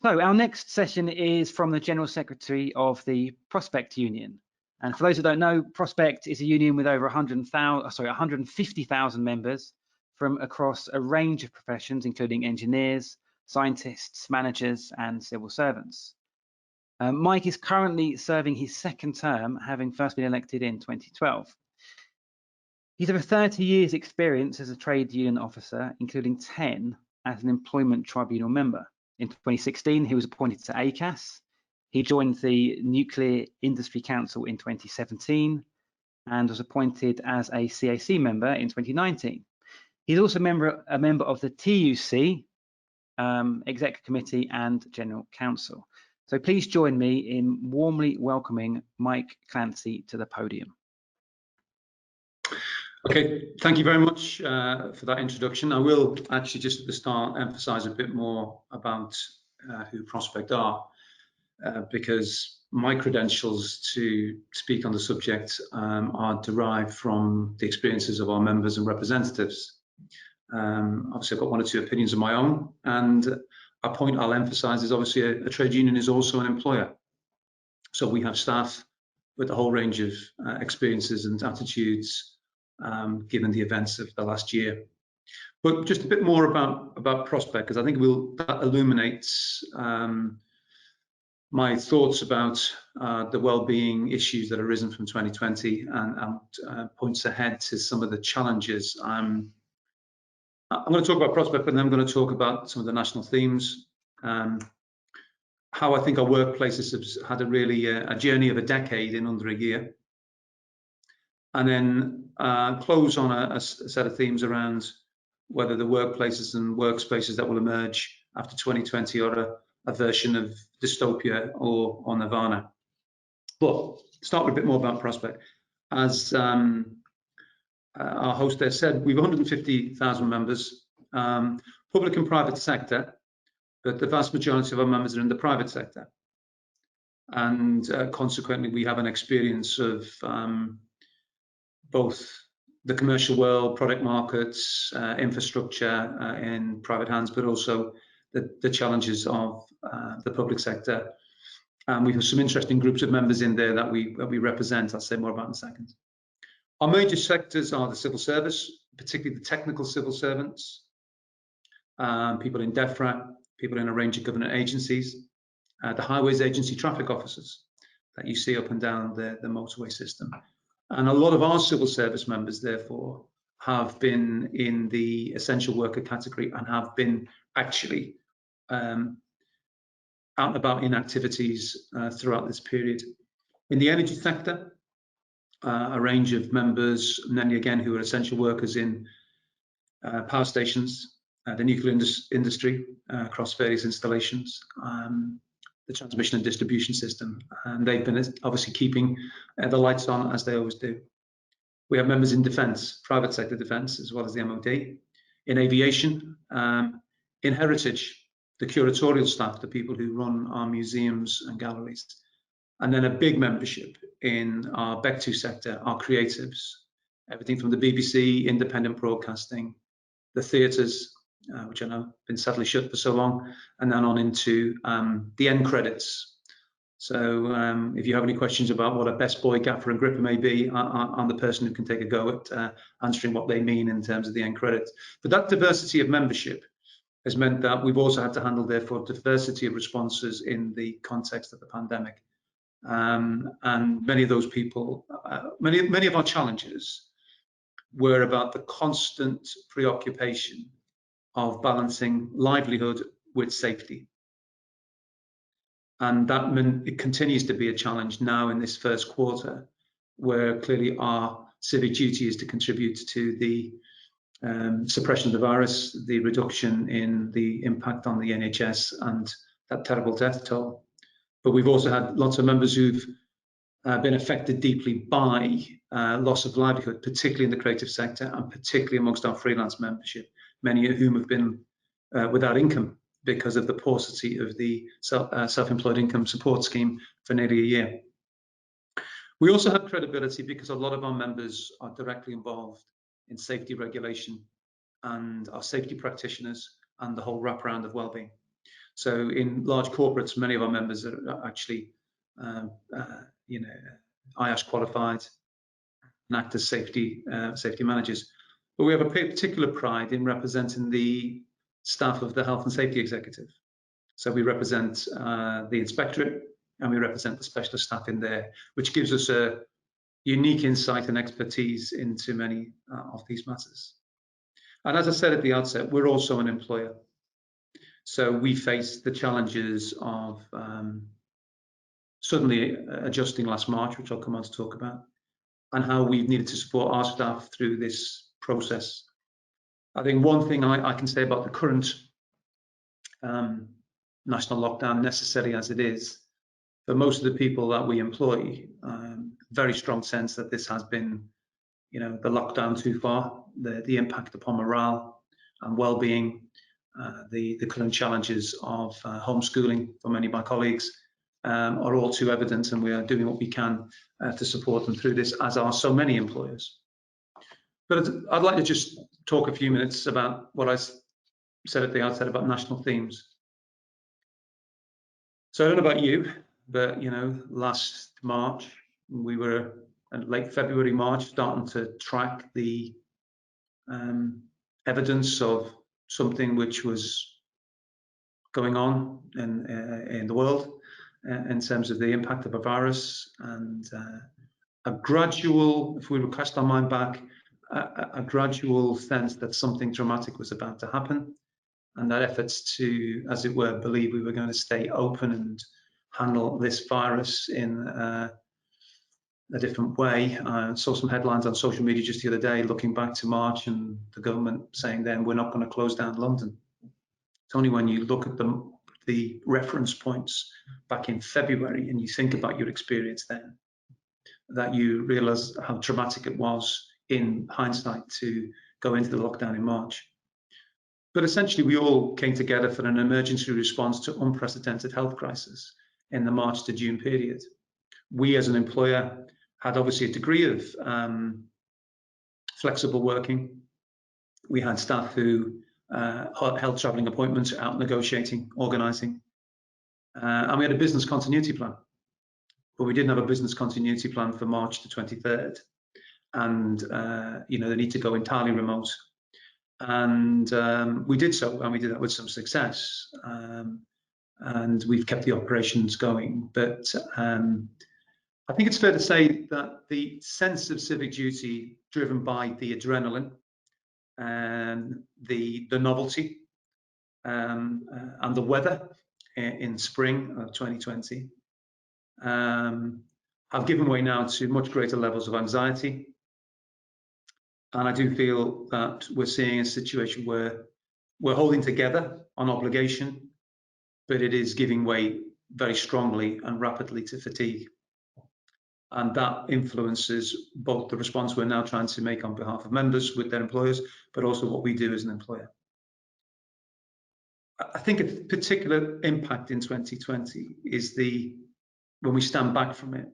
So our next session is from the General Secretary of the Prospect Union. And for those who don't know, Prospect is a union with over 150,000 members from across a range of professions, including engineers, scientists, managers, and civil servants. Mike is currently serving his second term, having first been elected in 2012. He's over 30 years experience as a trade union officer, including 10 as an employment tribunal member. In 2016, he was appointed to ACAS. He joined the Nuclear Industry Council in 2017 and was appointed as a CAC member in 2019. He's also a member of the TUC, Executive Committee and General Council. So please join me in warmly welcoming Mike Clancy to the podium. Okay, thank you very much for that introduction. I will actually just at the start emphasize a bit more about who Prospect are, because my credentials to speak on the subject are derived from the experiences of our members and representatives. Obviously, I've got one or two opinions of my own, and a point I'll emphasize is obviously a trade union is also an employer. So we have staff with a whole range of experiences and attitudes given the events of the last year. But just a bit more about Prospect, because I think that illuminates my thoughts about the well-being issues that have arisen from 2020 and points ahead to some of the challenges. I'm going to talk about Prospect, but then I'm going to talk about some of the national themes, how I think our workplaces have had a journey of a decade in under a year, and then close on a set of themes around whether the workplaces and workspaces that will emerge after 2020 are a version of dystopia or nirvana. But start with a bit more about Prospect. As our host there said, we've 150,000 members, public and private sector, but the vast majority of our members are in the private sector. And consequently, we have an experience of both the commercial world, product markets, infrastructure in private hands, but also the challenges of the public sector. And we have some interesting groups of members in there that we represent. I'll say more about in a second. Our major sectors are the civil service, particularly the technical civil servants, people in DEFRA, people in a range of government agencies, the highways agency traffic officers that you see up and down the motorway system. And a lot of our civil service members, therefore, have been in the essential worker category and have been actually out and about in activities throughout this period. In the energy sector, a range of members, many again who are essential workers in power stations, the nuclear industry across various installations, the transmission and distribution system, and they've been obviously keeping the lights on as they always do. We have members in defence, private sector defence, as well as the MOD, in aviation, in heritage, the curatorial staff, the people who run our museums and galleries, and then a big membership in our BEC2 sector, our creatives, everything from the BBC, independent broadcasting, the theatres, which I know have been sadly shut for so long, and then on into the end credits. So if you have any questions about what a best boy, gaffer and gripper may be, I'm the person who can take a go at answering what they mean in terms of the end credits. But that diversity of membership has meant that we've also had to handle, therefore, diversity of responses in the context of the pandemic. And many of those people, many of our challenges were about the constant preoccupation of balancing livelihood with safety. And that it continues to be a challenge now in this first quarter, where clearly our civic duty is to contribute to the suppression of the virus, the reduction in the impact on the NHS and that terrible death toll. But we've also had lots of members who've been affected deeply by loss of livelihood, particularly in the creative sector and particularly amongst our freelance membership, many of whom have been without income because of the paucity of the self-employed income support scheme for nearly a year. We also have credibility because a lot of our members are directly involved in safety regulation and are safety practitioners and the whole wraparound of wellbeing. So in large corporates, many of our members are actually, IAS qualified and act as safety managers. But we have a particular pride in representing the staff of the health and safety executive. So we represent the inspectorate and we represent the specialist staff in there, which gives us a unique insight and expertise into many of these matters. And as I said at the outset, we're also an employer. So we face the challenges of suddenly adjusting last March, which I'll come on to talk about, and how we've needed to support our staff through this process. I think one thing I can say about the current national lockdown, necessary as it is, for most of the people that we employ, very strong sense that this has been, the lockdown too far, the impact upon morale and well-being, the current challenges of homeschooling for many of my colleagues are all too evident, and we are doing what we can to support them through this, as are so many employers. But I'd like to just talk a few minutes about what I said at the outset about national themes. So I don't know about you, but last March, we were in late February, March, starting to track the evidence of something which was going on in the world in terms of the impact of a virus, and a gradual, if we were cast our mind back, a gradual sense that something dramatic was about to happen, and that efforts to, as it were, believe we were going to stay open and handle this virus in a different way. I saw some headlines on social media just the other day looking back to March and the government saying then we're not going to close down London. It's only when you look at the reference points back in February and you think about your experience then that you realise how traumatic it was in hindsight to go into the lockdown in March. But essentially, we all came together for an emergency response to unprecedented health crisis in the March to June period. We, as an employer, had obviously a degree of flexible working. We had staff who held travelling appointments, out negotiating, organising, and we had a business continuity plan. But we didn't have a business continuity plan for March the 23rd, and the need to go entirely remote. And we did so, and we did that with some success. And we've kept the operations going. But I think it's fair to say that the sense of civic duty driven by the adrenaline and the novelty and the weather in spring of 2020 have given way now to much greater levels of anxiety. And I do feel that we're seeing a situation where we're holding together on obligation, but it is giving way very strongly and rapidly to fatigue. And that influences both the response we're now trying to make on behalf of members with their employers, but also what we do as an employer. I think a particular impact in 2020 is when we stand back from it,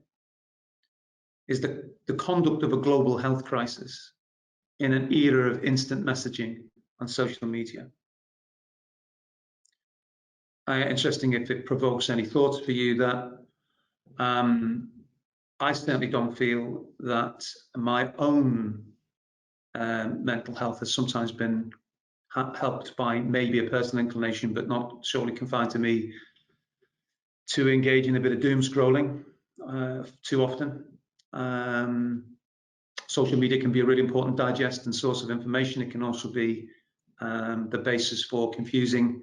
is the conduct of a global health crisis in an era of instant messaging on social media. Interesting if it provokes any thoughts for you that I certainly don't feel that my own mental health has sometimes been helped by maybe a personal inclination, but not solely confined to me, to engage in a bit of doom scrolling too often. Social media can be a really important digest and source of information. It can also be the basis for confusing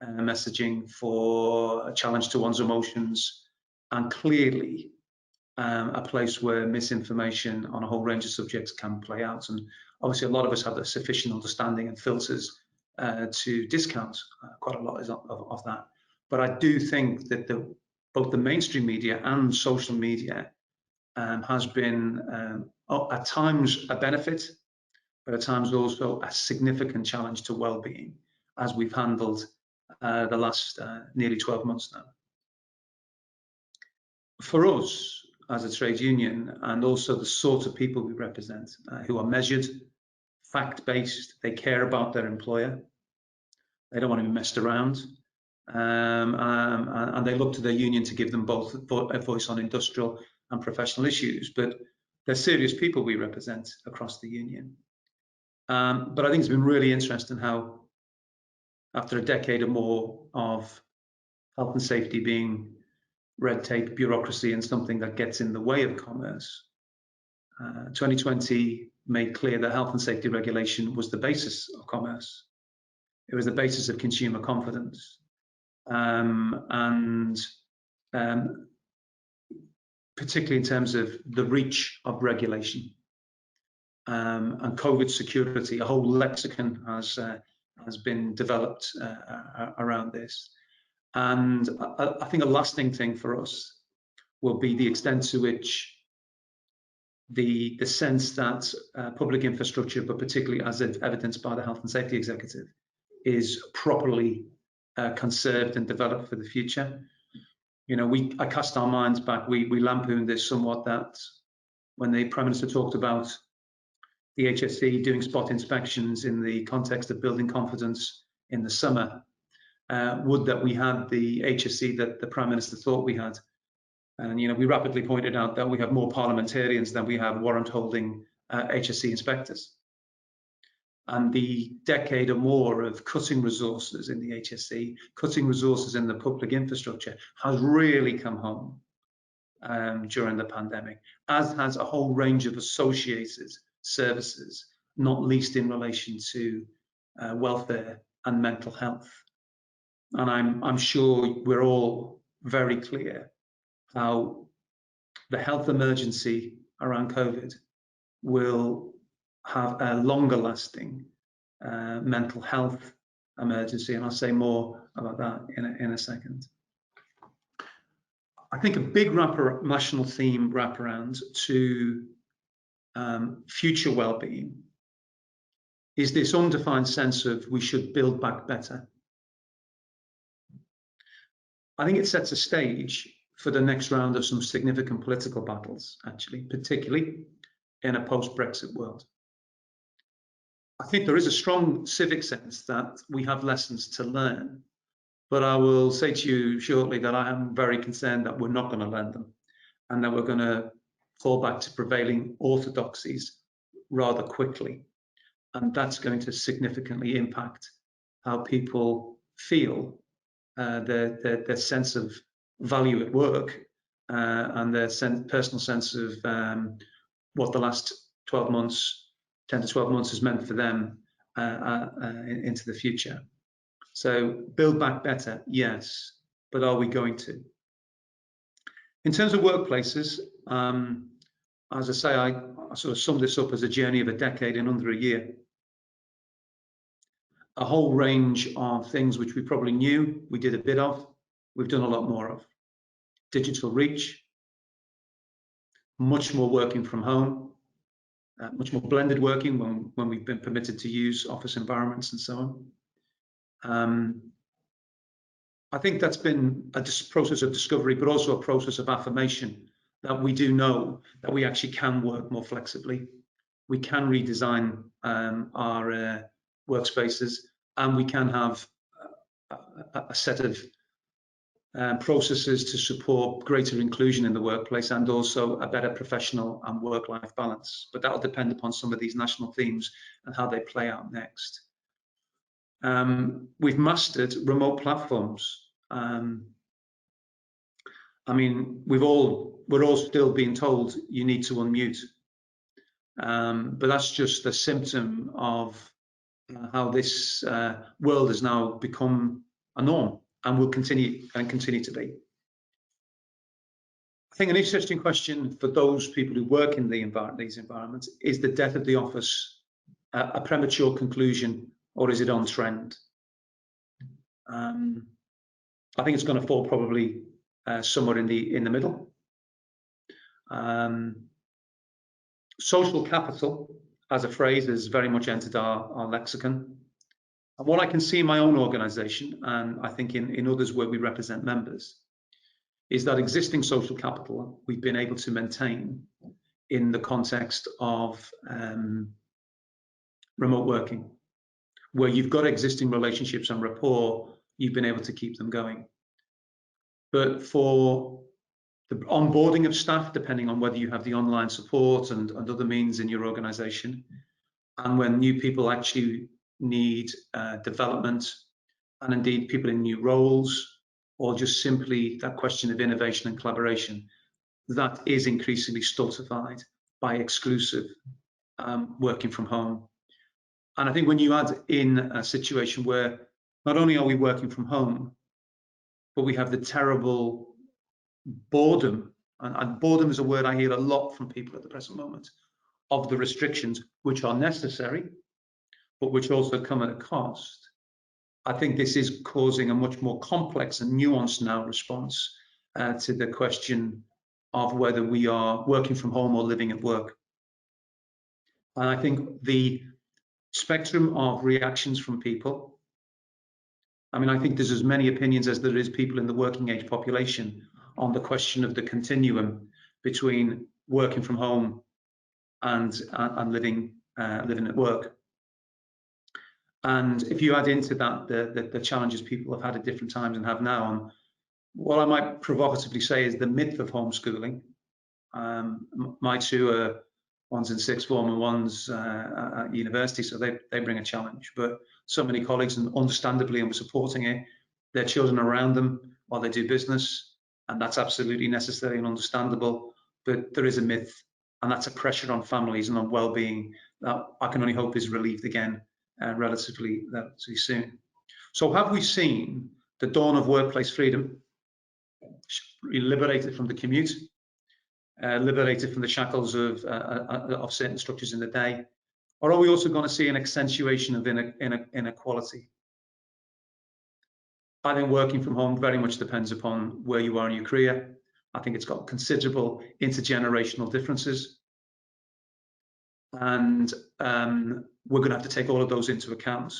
messaging, for a challenge to one's emotions, and clearly a place where misinformation on a whole range of subjects can play out. And obviously a lot of us have a sufficient understanding and filters to discount quite a lot of that. But I do think that both the mainstream media and social media has been at times a benefit, but at times also a significant challenge to well-being as we've handled the last nearly 12 months now. For us as a trade union, and also the sort of people we represent, who are measured, fact-based, they care about their employer, they don't want to be messed around, and they look to their union to give them both a voice on industrial and professional issues. But they're serious people we represent across the union. But I think it's been really interesting how, after a decade or more of health and safety being red tape, bureaucracy, and something that gets in the way of commerce, 2020 made clear that health and safety regulation was the basis of commerce. It was the basis of consumer confidence. And particularly in terms of the reach of regulation and COVID security, a whole lexicon has been developed around this. And I think a lasting thing for us will be the extent to which the sense that public infrastructure, but particularly as evidenced by the Health and Safety Executive, is properly conserved and developed for the future. You know, I cast our minds back, we lampooned this somewhat, that when the Prime Minister talked about the HSE doing spot inspections in the context of building confidence in the summer, would that we had the HSE that the Prime Minister thought we had. And, you know, we rapidly pointed out that we have more parliamentarians than we have warrant-holding HSE inspectors. And the decade or more of cutting resources in the HSE, cutting resources in the public infrastructure, has really come home during the pandemic, as has a whole range of associated services, not least in relation to welfare and mental health. And I'm sure we're all very clear how the health emergency around COVID will have a longer lasting mental health emergency, and I'll say more about that in a second. I think a big national theme wraparound to future well-being is this undefined sense of we should build back better. I think it sets a stage for the next round of some significant political battles, actually, particularly in a post-Brexit world. I think there is a strong civic sense that we have lessons to learn, but I will say to you shortly that I am very concerned that we're not going to learn them, and that we're going to fall back to prevailing orthodoxies rather quickly. And that's going to significantly impact how people feel, their sense of value at work, and their personal sense of what the last 12 months, 10 to 12 months has meant for them into the future. So build back better, yes, but are we going to? In terms of workplaces, as I say, I sort of sum this up as a journey of a decade in under a year. A whole range of things which we probably knew we did a bit of, we've done a lot more of. Digital reach, much more working from home, much more blended working when we've been permitted to use office environments and so on. I think that's been a process of discovery, but also a process of affirmation that we do know that we actually can work more flexibly. We can redesign our workspaces, and we can have a set of processes to support greater inclusion in the workplace and also a better professional and work-life balance. But that'll depend upon some of these national themes and how they play out next. We've mastered remote platforms. I mean, we're all still being told you need to unmute, but that's just a symptom of how this world has now become a norm and will continue to be. I think an interesting question for those people who work in these environments is the death of the office a premature conclusion, or is it on trend? I think it's going to fall probably somewhere in the middle. Social capital as a phrase has very much entered our lexicon. And what I can see in my own organisation, and I think in others where we represent members, is that existing social capital we've been able to maintain in the context of remote working, where you've got existing relationships and rapport, you've been able to keep them going. But for the onboarding of staff, depending on whether you have the online support and other means in your organization, and when new people actually need development, and indeed people in new roles, or just simply that question of innovation and collaboration, that is increasingly stultified by exclusive working from home. And I think when you add in a situation where not only are we working from home, but we have the terrible boredom, and boredom is a word I hear a lot from people at the present moment, of the restrictions, which are necessary, but which also come at a cost. I think this is causing a much more complex and nuanced now response to the question of whether we are working from home or living at work. And I think the spectrum of reactions from people, I mean, I think there's as many opinions as there is people in the working age population on the question of the continuum between working from home and living at work. And if you add into that the challenges people have had at different times and have now, and what I might provocatively say is the myth of homeschooling. My two are, one's in sixth form and one's at university, so they bring a challenge. But so many colleagues, and understandably, and we're supporting it, their children are around them while they do business, and that's absolutely necessary and understandable. But there is a myth, and that's a pressure on families and on well-being that I can only hope is relieved again relatively soon. So have we seen the dawn of workplace freedom, liberated from the commute, liberated from the shackles of certain structures in the day? Or are we also going to see an accentuation of inequality? I think working from home very much depends upon where you are in your career. I think it's got considerable intergenerational differences. And we're going to have to take all of those into account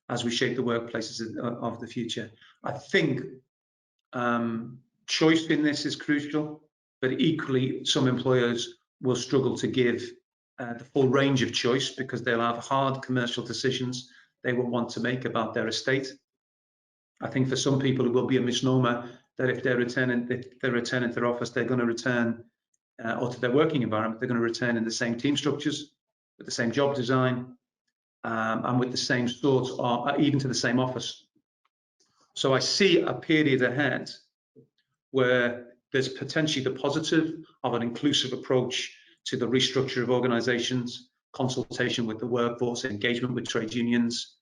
as we shape the workplaces of the future. I think choice in this is crucial, but equally some employers will struggle to give the full range of choice because they'll have hard commercial decisions they will want to make about their estate. I think for some people it will be a misnomer that if they're returning to their office, they're going to return or to their working environment, they're going to return in the same team structures, with the same job design, and with the same sorts, or even to the same office. So I see a period ahead where there's potentially the positive of an inclusive approach to the restructure of organizations, consultation with the workforce, engagement with trade unions,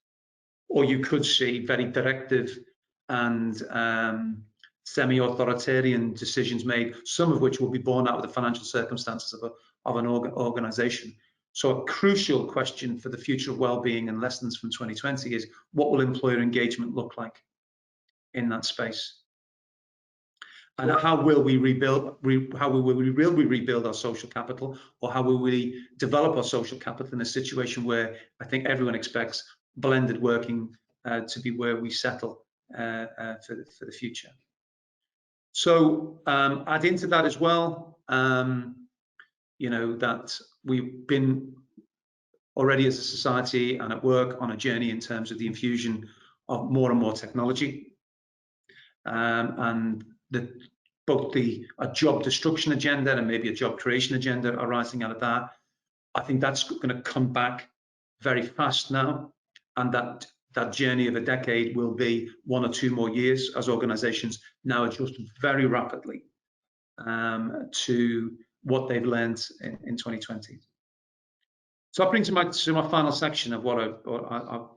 or you could see very directive and semi-authoritarian decisions made, some of which will be borne out of the financial circumstances of an organization. So a crucial question for the future of well-being and lessons from 2020 is, what will employer engagement look like in that space? And how will we rebuild our social capital, or how will we develop our social capital in a situation where I think everyone expects blended working to be where we settle for the future? So add into that as well, you know, that we've been already as a society and at work on a journey in terms of the infusion of more and more technology, and both a job destruction agenda and maybe a job creation agenda arising out of that. I think that's going to come back very fast now, and that journey of a decade will be 1 or 2 more years as organizations now adjust very rapidly to what they've learned in 2020. So that brings me to my final section of what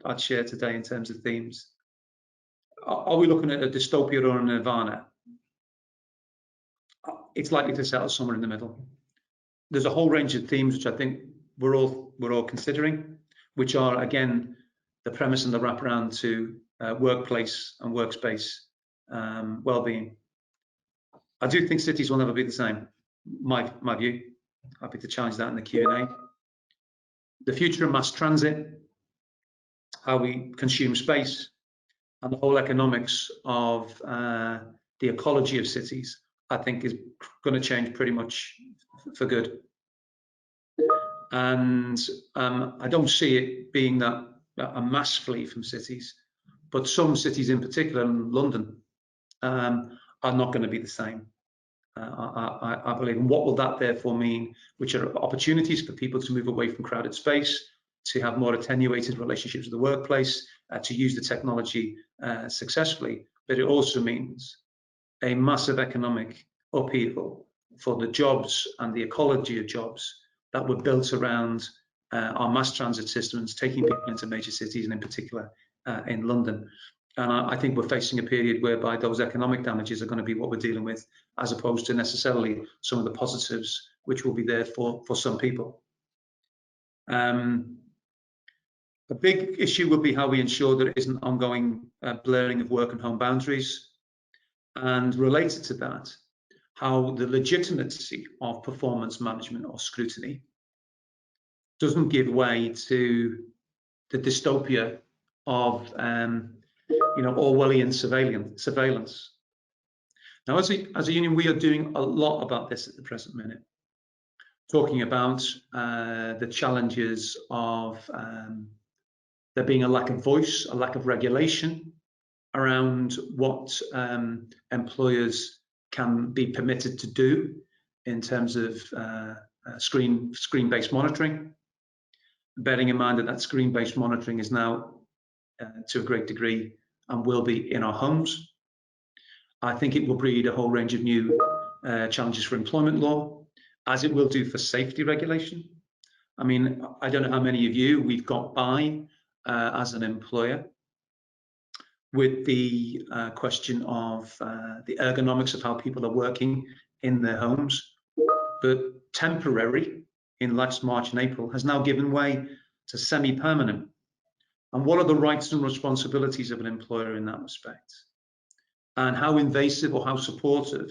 I'd share today in terms of themes. Are we looking at a dystopia or a nirvana? It's likely to settle somewhere in the middle. There's a whole range of themes which I think we're all considering, which are again the premise and the wraparound to workplace and workspace well-being. I do think cities will never be the same. My view. Happy to challenge that in the Q&A. The future of mass transit, how we consume space, and the whole economics of the ecology of cities, I think is going to change pretty much for good. And I don't see it being that a mass flee from cities, but some cities in particular, in London, are not going to be the same. I believe. And what will that therefore mean? Which are opportunities for people to move away from crowded space, to have more attenuated relationships with the workplace, to use the technology successfully. But it also means a massive economic upheaval for the jobs and the ecology of jobs that were built around our mass transit systems, taking people into major cities, and in particular in London. And I think we're facing a period whereby those economic damages are going to be what we're dealing with, as opposed to necessarily some of the positives which will be there for some people. A big issue will be how we ensure there isn't ongoing blurring of work and home boundaries. And related to that, how the legitimacy of performance management or scrutiny doesn't give way to the dystopia of Orwellian surveillance. Now, as a union, we are doing a lot about this at the present minute, talking about the challenges of there being a lack of voice, a lack of regulation around what employers can be permitted to do in terms of screen-based monitoring, bearing in mind that screen-based monitoring is now to a great degree and will be in our homes. I think it will breed a whole range of new challenges for employment law, as it will do for safety regulation. I mean, I don't know how many of you we've got by as an employer with the question of the ergonomics of how people are working in their homes. But temporary in last March and April has now given way to semi-permanent. And what are the rights and responsibilities of an employer in that respect? And how invasive or how supportive,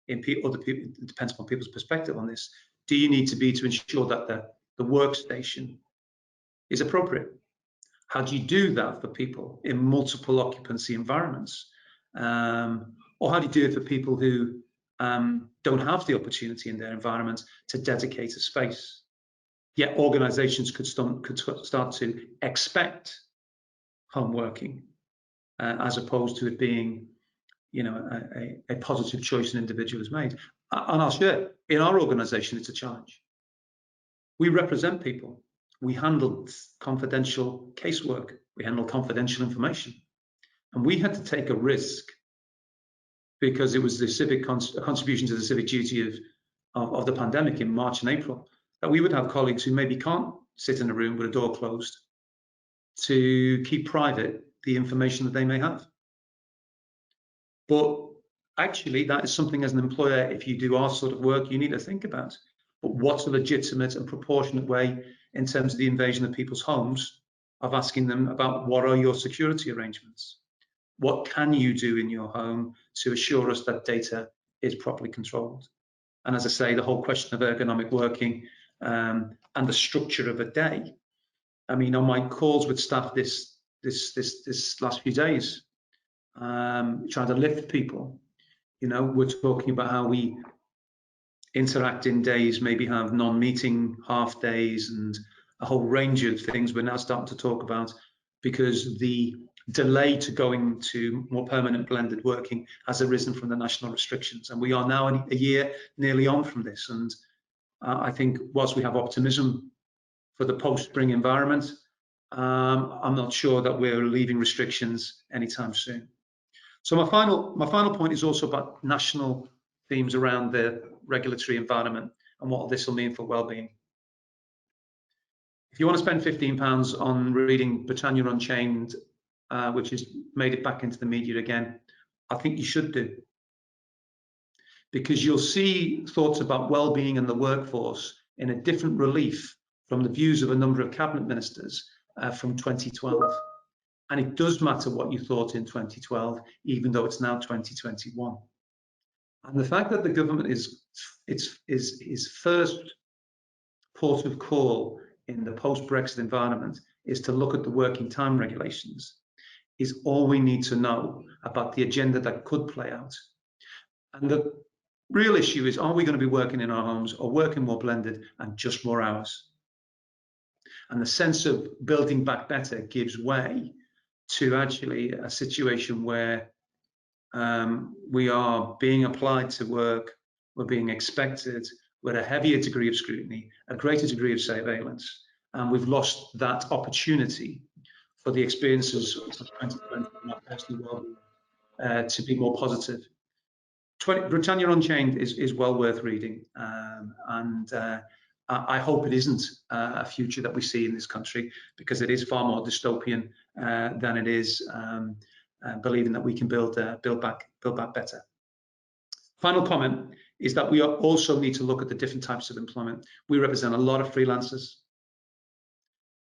it depends upon people's perspective on this, do you need to be to ensure that the workstation is appropriate? How do you do that for people in multiple occupancy environments? Or how do you do it for people who don't have the opportunity in their environment to dedicate a space? Yet organizations could start to expect home working as opposed to it being a positive choice an individual has made. And I'll share, in our organization, it's a challenge. We represent people. We handle confidential casework. We handle confidential information. And we had to take a risk because it was the civic contribution to the civic duty of the pandemic in March and April, that we would have colleagues who maybe can't sit in a room with a door closed to keep private the information that they may have. But actually, that is something as an employer, if you do our sort of work, you need to think about. But what's a legitimate and proportionate way in terms of the invasion of people's homes of asking them about what are your security arrangements? What can you do in your home to assure us that data is properly controlled? And as I say, the whole question of ergonomic working and the structure of a day. I mean, on my calls with staff this last few days, trying to lift people, we're talking about how we interact in days, maybe have non-meeting half days and a whole range of things we're now starting to talk about, because the delay to going to more permanent blended working has arisen from the national restrictions. And we are now a year nearly on from this. And I think whilst we have optimism for the post-spring environment, I'm not sure that we're relieving restrictions anytime soon. So my final point is also about national themes around the regulatory environment and what this will mean for well-being. If you want to spend £15 on reading Britannia Unchained, which has made it back into the media again, I think you should do. Because you'll see thoughts about well-being and the workforce in a different relief from the views of a number of cabinet ministers from 2012. And it does matter what you thought in 2012, even though it's now 2021. And the fact that the government is first port of call in the post-Brexit environment is to look at the working time regulations is all we need to know about the agenda that could play out. And the real issue is, are we going to be working in our homes or working more blended and just more hours? And the sense of building back better gives way to actually a situation where we are being applied to work, we're being expected with a heavier degree of scrutiny, a greater degree of surveillance, and we've lost that opportunity for the experiences of 2020 and our personal well-being to be more positive. Britannia Unchained is well worth reading, and I hope it isn't a future that we see in this country, because it is far more dystopian than it is believing that we can build back better. Final comment is that we also need to look at the different types of employment. We represent a lot of freelancers,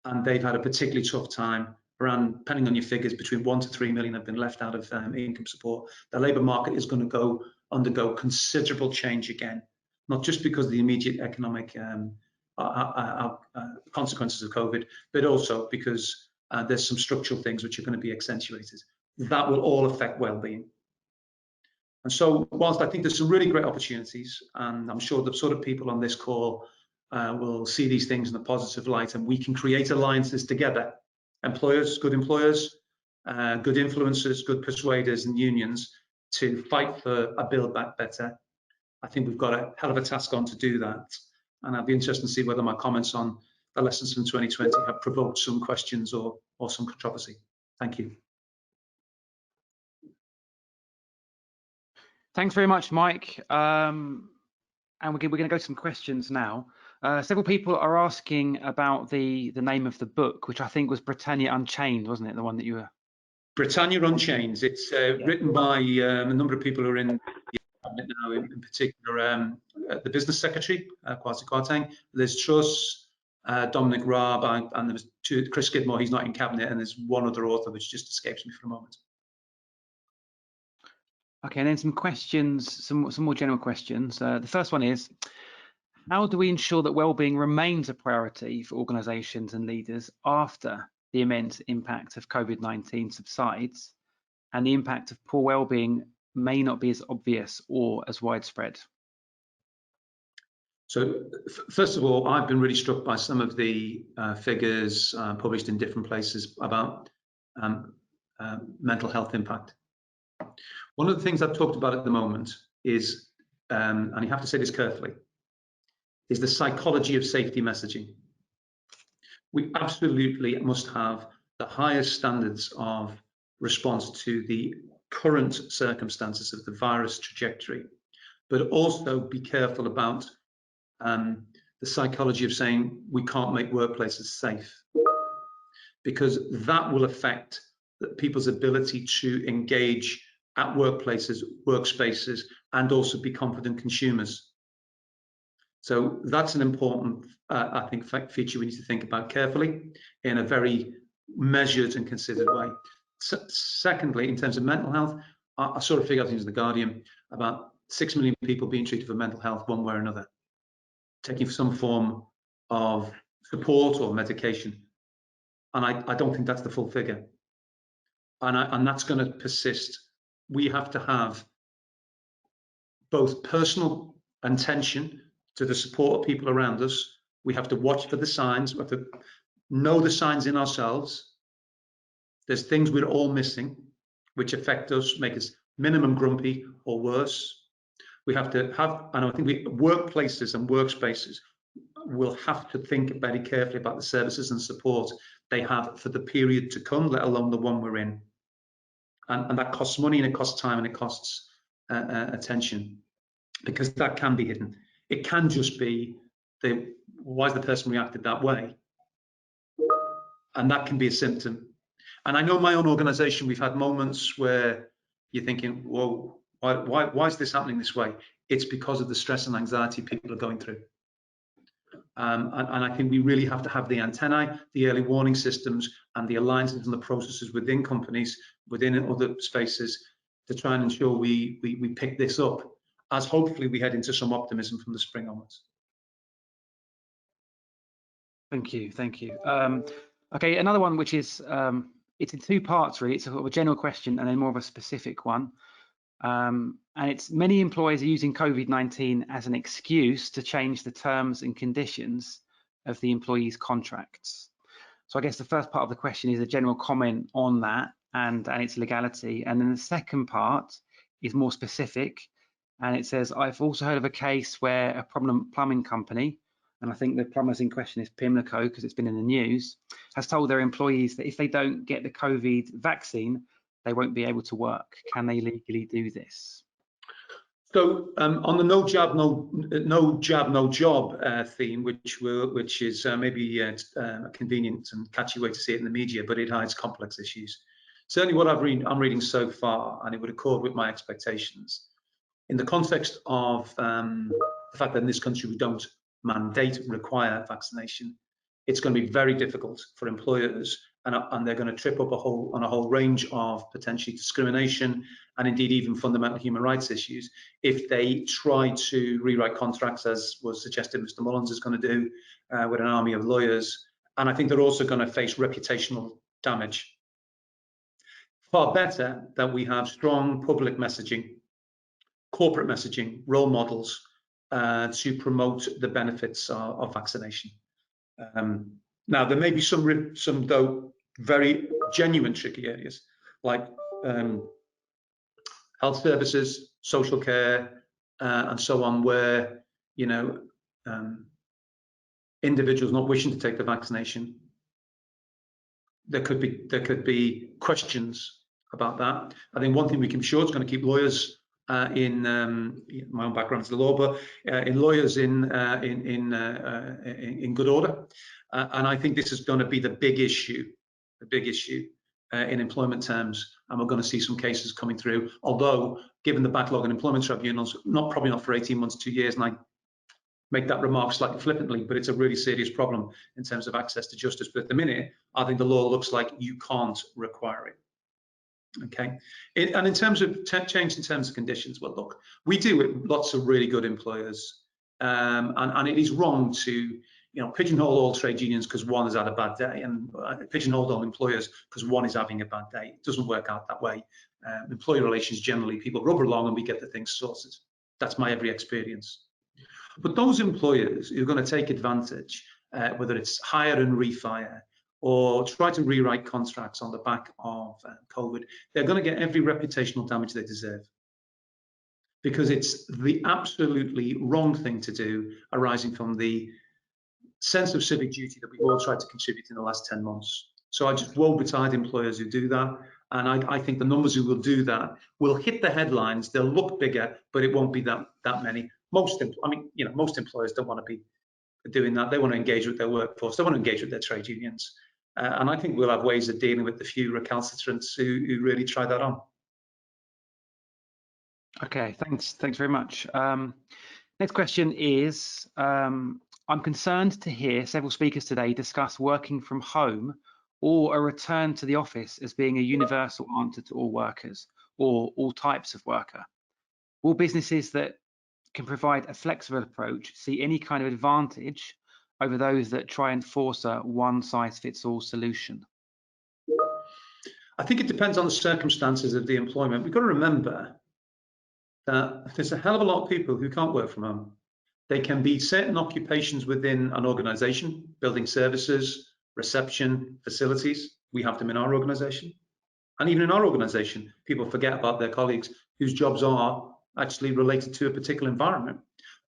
and they've had a particularly tough time. Around, depending on your figures, between 1 to 3 million have been left out of income support. The labour market is going to undergo considerable change again, not just because of the immediate economic consequences of COVID, but also because there's some structural things which are going to be accentuated. That will all affect well-being. And so, whilst I think there's some really great opportunities, and I'm sure the sort of people on this call will see these things in a positive light, and we can create alliances together, employers, good influencers, good persuaders and unions, to fight for a Build Back Better. I think we've got a hell of a task on to do that. And I'd be interested to see whether my comments on the lessons from 2020 have provoked some questions or some controversy. Thank you. Thanks very much, Mike. And we're going to go to some questions now. Several people are asking about the name of the book, which I think was Britannia Unchained, wasn't it? The one that you were... Britannia Unchained. It's written by a number of people who are in the cabinet now, in particular the business secretary, Kwasi Kwarteng, Liz Truss, Dominic Raab, and there was Chris Skidmore. He's not in cabinet, and there's one other author which just escapes me for a moment. Okay, and then some questions, some more general questions. The first one is, how do we ensure that well-being remains a priority for organisations and leaders after the immense impact of COVID-19 subsides and the impact of poor well-being may not be as obvious or as widespread? So, first of all, I've been really struck by some of the figures published in different places about mental health impact. One of the things I've talked about at the moment is, and you have to say this carefully, is the psychology of safety messaging. We absolutely must have the highest standards of response to the current circumstances of the virus trajectory, but also be careful about the psychology of saying we can't make workplaces safe, because that will affect people's ability to engage at workplaces, workspaces, and also be confident consumers. So that's an important, I think, feature we need to think about carefully in a very measured and considered way. Secondly, in terms of mental health, I saw a figure, I think it was The Guardian, about 6 million people being treated for mental health one way or another, taking some form of support or medication. And I don't think that's the full figure. And that's going to persist. We have to have both personal attention to the support of people around us. We have to watch for the signs. We have to know the signs in ourselves. There's things we're all missing, which affect us, make us minimum grumpy or worse. We have to have, and I think workplaces and workspaces will have to think very carefully about the services and support they have for the period to come, let alone the one we're in. And that costs money, and it costs time, and it costs attention, because that can be hidden. It can just be why has the person reacted that way, and that can be a symptom. And I know my own organisation, we've had moments where you're thinking, whoa, why is this happening this way? It's because of the stress and anxiety people are going through. And I think we really have to have the antennae, the early warning systems, and the alliances and the processes within companies, within other spaces, to try and ensure we pick this up, as hopefully we head into some optimism from the spring onwards. Thank you, thank you. Okay, another one which is, it's in two parts really. It's a general question and then more of a specific one. And it's, many employers are using COVID-19 as an excuse to change the terms and conditions of the employees' contracts. So I guess the first part of the question is a general comment on that, and its legality. And then the second part is more specific, and it says, I've also heard of a case where a plumbing company, and I think the plumbers in question is Pimlico because it's been in the news, has told their employees that if they don't get the COVID vaccine, they won't be able to work. Can they legally do this? So on the no jab, no job theme, which is maybe a convenient and catchy way to see it in the media, but it hides complex issues. Certainly, what I'm reading so far, and it would accord with my expectations, in the context of the fact that in this country we don't require vaccination, it's going to be very difficult for employers, and they're going to trip up on a whole range of potentially discrimination and indeed even fundamental human rights issues if they try to rewrite contracts, as was suggested Mr. Mullins is going to do with an army of lawyers. And I think they're also going to face reputational damage. Far better that we have strong public messaging, corporate messaging, role models to promote the benefits of vaccination. Now, there may be some though very genuine tricky areas like health services, social care, and so on, where individuals not wishing to take the vaccination, there could be questions about that. I think one thing we can be sure is going to keep lawyers in my own background is the law, but in lawyers in good order. And I think this is going to be the big issue in employment terms, and we're going to see some cases coming through. Although, given the backlog in employment tribunals, probably not for 18 months, 2 years, and I make that remark slightly flippantly, but it's a really serious problem in terms of access to justice. But at the minute, I think the law looks like you can't require it. Okay, and in terms of change in terms of conditions, well, look, we do it with lots of really good employers, and it is wrong to pigeonhole all trade unions because one has had a bad day, and pigeonhole all employers because one is having a bad day. It doesn't work out that way. Employee relations, generally, people rubber along and we get the things sorted. That's my every experience. But those employers who are going to take advantage, whether it's hire and refire or try to rewrite contracts on the back of COVID, they're going to get every reputational damage they deserve, because it's the absolutely wrong thing to do, arising from the sense of civic duty that we've all tried to contribute in the last 10 months. So I just woe betide employers who do that, and I think the numbers who will do that will hit the headlines. They'll look bigger, but it won't be that many. Most employers don't want to be doing that. They want to engage with their workforce. They want to engage with their trade unions. And I think we'll have ways of dealing with the few recalcitrants who really try that on. Okay, thanks very much. Next question is, I'm concerned to hear several speakers today discuss working from home or a return to the office as being a universal answer to all workers or all types of worker. Will businesses that can provide a flexible approach see any kind of advantage over those that try and force a one-size-fits-all solution? I think it depends on the circumstances of the employment. We've got to remember that there's a hell of a lot of people who can't work from home. They can be certain occupations within an organization, building services, reception, facilities. We have them in our organization. And even in our organization, people forget about their colleagues whose jobs are actually related to a particular environment.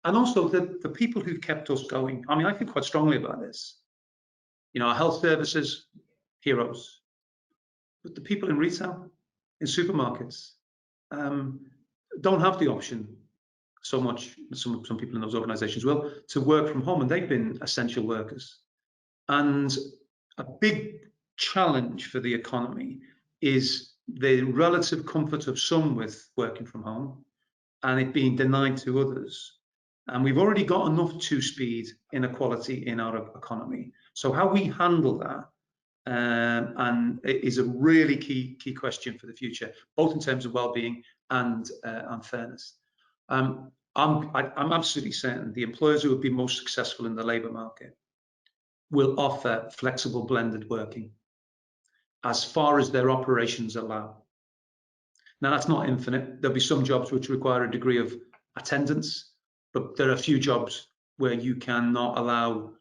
And also the people who've kept us going. I mean, I feel quite strongly about this. Our health services, heroes. But the people in retail, in supermarkets, don't have the option so much. Some people in those organizations will, to work from home, and they've been essential workers. And a big challenge for the economy is the relative comfort of some with working from home and it being denied to others. And we've already got enough two-speed inequality in our economy. So how we handle that and it is a really key question for the future, both in terms of well-being and fairness. I'm absolutely certain the employers who will be most successful in the labour market will offer flexible blended working as far as their operations allow. Now, that's not infinite. There'll be some jobs which require a degree of attendance, but there are a few jobs where you cannot allow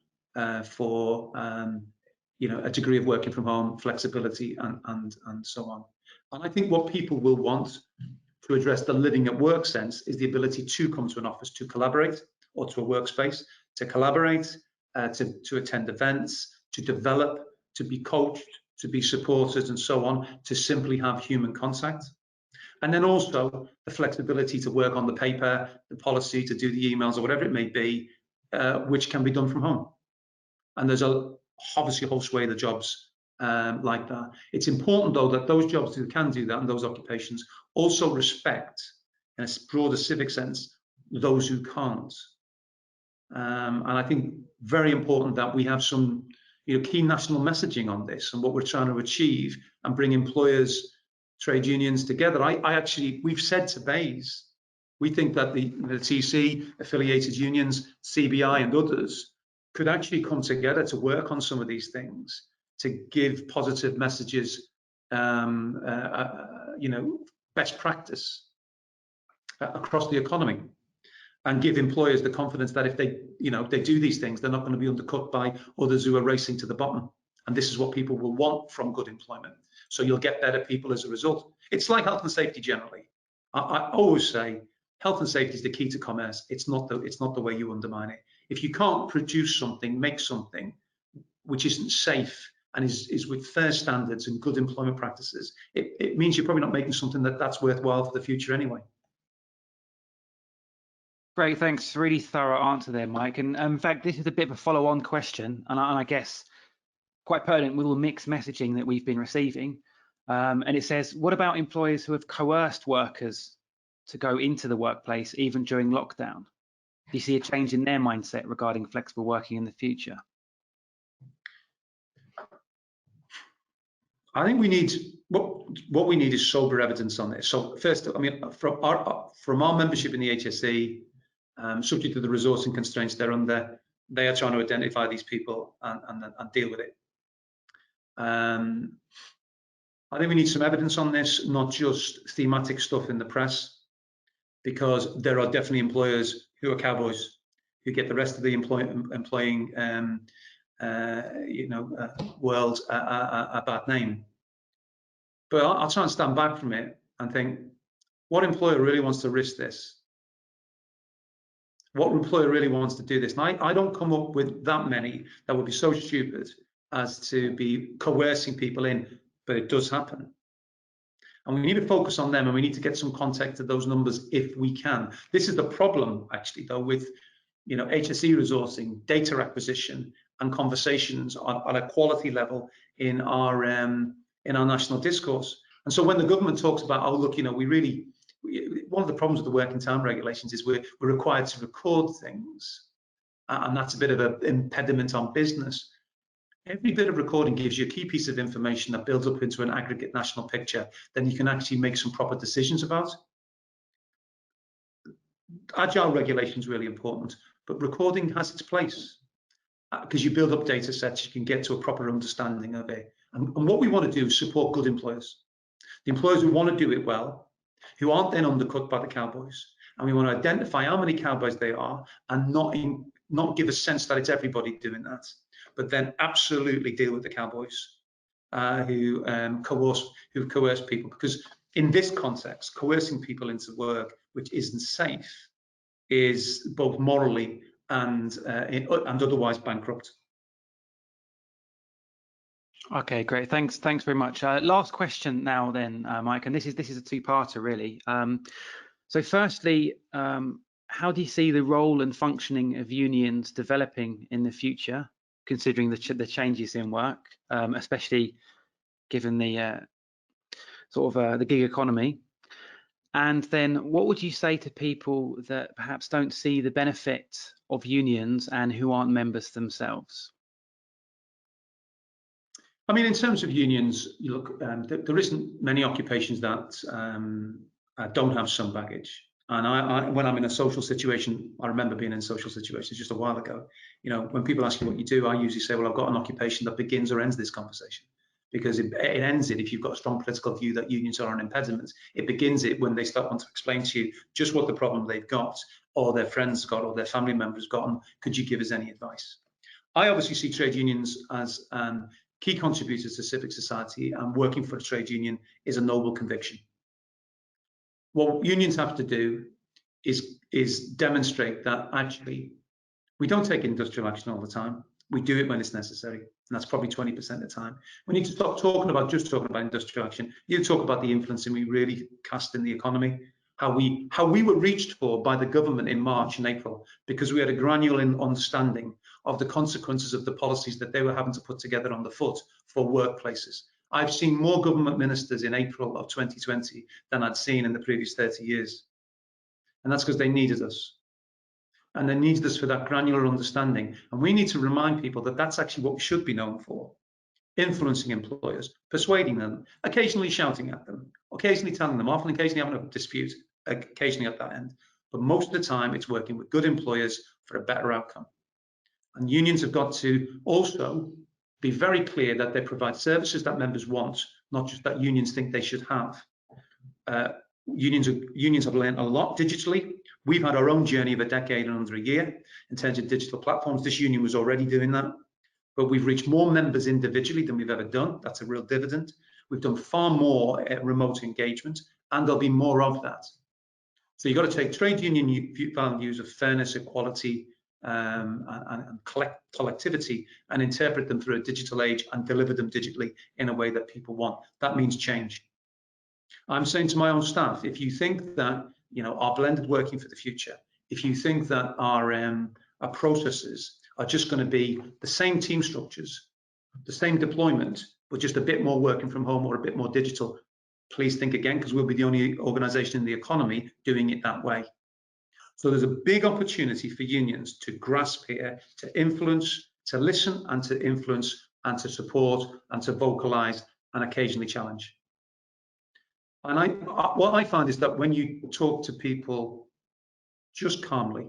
for a degree of working from home, flexibility, and so on. And I think what people will want to address the living at work sense is the ability to come to an office to collaborate, or to a workspace to collaborate, to attend events, to develop, to be coached, to be supported, and so on, to simply have human contact. And then also the flexibility to work on the paper, the policy, to do the emails or whatever it may be, which can be done from home. And there's obviously a whole swathe of jobs like that. It's important, though, that those jobs who can do that and those occupations also respect, in a broader civic sense, those who can't. And I think very important that we have some key national messaging on this and what we're trying to achieve, and bring employers, trade unions together. We've said to BAYS, we think that the TC, affiliated unions, CBI and others could actually come together to work on some of these things, to give positive messages, best practice across the economy, and give employers the confidence that if they do these things, they're not going to be undercut by others who are racing to the bottom. And this is what people will want from good employment. So you'll get better people as a result. It's like health and safety generally. I always say health and safety is the key to commerce. It's not the way you undermine it. If you can't produce something, make something which isn't safe and is with fair standards and good employment practices, it means you're probably not making something that's worthwhile for the future anyway. Great, thanks. Really thorough answer there, Mike. And in fact, this is a bit of a follow-on question, and I guess quite pertinent with all the mixed messaging that we've been receiving. And it says, what about employers who have coerced workers to go into the workplace even during lockdown? Do you see a change in their mindset regarding flexible working in the future? I think we need what we need is sober evidence on this. So first, I mean, from our membership in the HSE, subject to the resourcing constraints they're under, they are trying to identify these people and deal with it. I think we need some evidence on this, not just thematic stuff in the press, because there are definitely employers who are cowboys, who get the rest of the employing world a bad name. But I'll try and stand back from it and think, what employer really wants to risk this? What employer really wants to do this? And I don't come up with that many that would be so stupid as to be coercing people in, but it does happen. And we need to focus on them, and we need to get some context to those numbers if we can. This is the problem, actually, though, with HSE resourcing, data acquisition, and conversations on a quality level in our national discourse. And so when the government talks about, oh, look, one of the problems with the working time regulations is we're required to record things, and that's a bit of an impediment on business. Every bit of recording gives you a key piece of information that builds up into an aggregate national picture. Then you can actually make some proper decisions about. Agile regulation is really important, but recording has its place because you build up data sets, you can get to a proper understanding of it. And what we want to do is support good employers, the employers who want to do it well, who aren't then undercut by the cowboys. And we want to identify how many cowboys they are and not give a sense that it's everybody doing that, but then absolutely deal with the cowboys who coerce people. Because in this context, coercing people into work which isn't safe is both morally and otherwise bankrupt. Okay, great. Thanks very much. Last question now, then, Mike, and this is a two-parter really. So, firstly, how do you see the role and functioning of unions developing in the future, considering the changes in work, especially given the the gig economy? And then, what would you say to people that perhaps don't see the benefit of unions and who aren't members themselves? I mean, in terms of unions, you look, there isn't many occupations that don't have some baggage. And when I'm in a social situation, I remember being in social situations just a while ago. When people ask you what you do, I usually say, well, I've got an occupation that begins or ends this conversation, because it ends it if you've got a strong political view that unions are an impediment. It begins it when they start wanting to explain to you just what the problem they've got, or their friends got, or their family members got, and could you give us any advice? I obviously see trade unions as key contributors to civic society, and working for a trade union is a noble conviction. What unions have to do is demonstrate that actually we don't take industrial action all the time. We do it when it's necessary, and that's probably 20% of the time. We need to stop talking about just talking about industrial action. You talk about the influence we really cast in the economy, how we were reached for by the government in March and April because we had a granular understanding of the consequences of the policies that they were having to put together on the foot for workplaces. I've seen more government ministers in April of 2020 than I'd seen in the previous 30 years. And that's because they needed us. And they needed us for that granular understanding. And we need to remind people that that's actually what we should be known for. Influencing employers, persuading them, occasionally shouting at them, occasionally telling them off, and occasionally having a dispute, occasionally at that end. But most of the time, it's working with good employers for a better outcome. And unions have got to also be very clear that they provide services that members want, not just that unions think they should have. Unions have learned a lot digitally. We've had our own journey of a decade and under a year in terms of digital platforms. This union was already doing that, but we've reached more members individually than we've ever done. That's a real dividend. We've done far more remote engagement, and there'll be more of that. So you've got to take trade union values of fairness, equality, and collectivity and interpret them through a digital age and deliver them digitally in a way that people want. That means change. I'm saying to my own staff, if you think that our blended working for the future, if you think that our processes are just going to be the same team structures, the same deployment, but just a bit more working from home or a bit more digital, please think again, because we'll be the only organisation in the economy doing it that way. So there's a big opportunity for unions to grasp here, to influence, to listen and to influence and to support and to vocalise and occasionally challenge. And what I find is that when you talk to people just calmly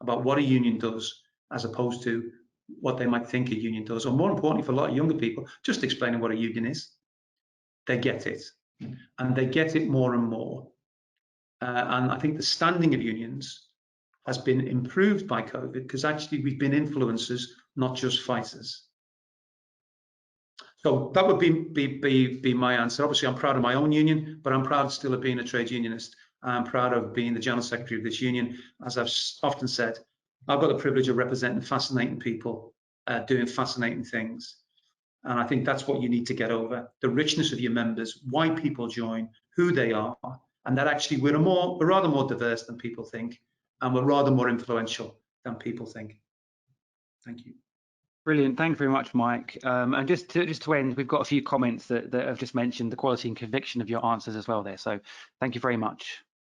about what a union does, as opposed to what they might think a union does, or more importantly for a lot of younger people, just explaining what a union is, they get it. And they get it more and more. And I think the standing of unions has been improved by COVID because actually we've been influencers, not just fighters. So that would be my answer. Obviously, I'm proud of my own union, but I'm proud still of being a trade unionist. I'm proud of being the General Secretary of this union. As I've often said, I've got the privilege of representing fascinating people, doing fascinating things. And I think that's what you need to get over, the richness of your members, why people join, who they are, and that actually we're rather more diverse than people think, and we're rather more influential than people think. Thank you. Brilliant. Thank you very much, Mike. And just to end, we've got a few comments that have just mentioned the quality and conviction of your answers as well there. So thank you very much.